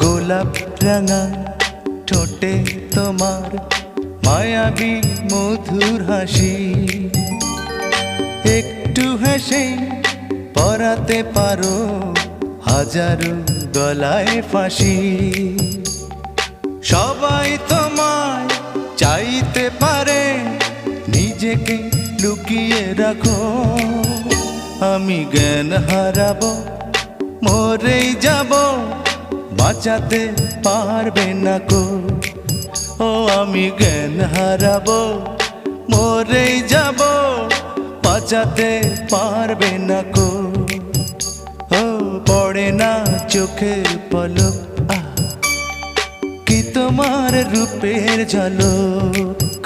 গোলাপ রাঙা ঠোঁটে তোমার মায়াবী মধুর হাসি, একটু হেসে পরাতে পারো হাজারো গলায় ফাঁসি। সবাই তোমায় চাইতে পারে, নিজেকে লুকিয়ে রাখো। আমি জ্ঞান হারাবো, মরেই যাব, বাঁচাতে পারবে না কো। ও আমি জ্ঞান হারাবো, মরেই যাব, বাঁচাতে পারবে না কো। ও পড়ে না চোখের পলক, কি তোমার রূপের ঝলক।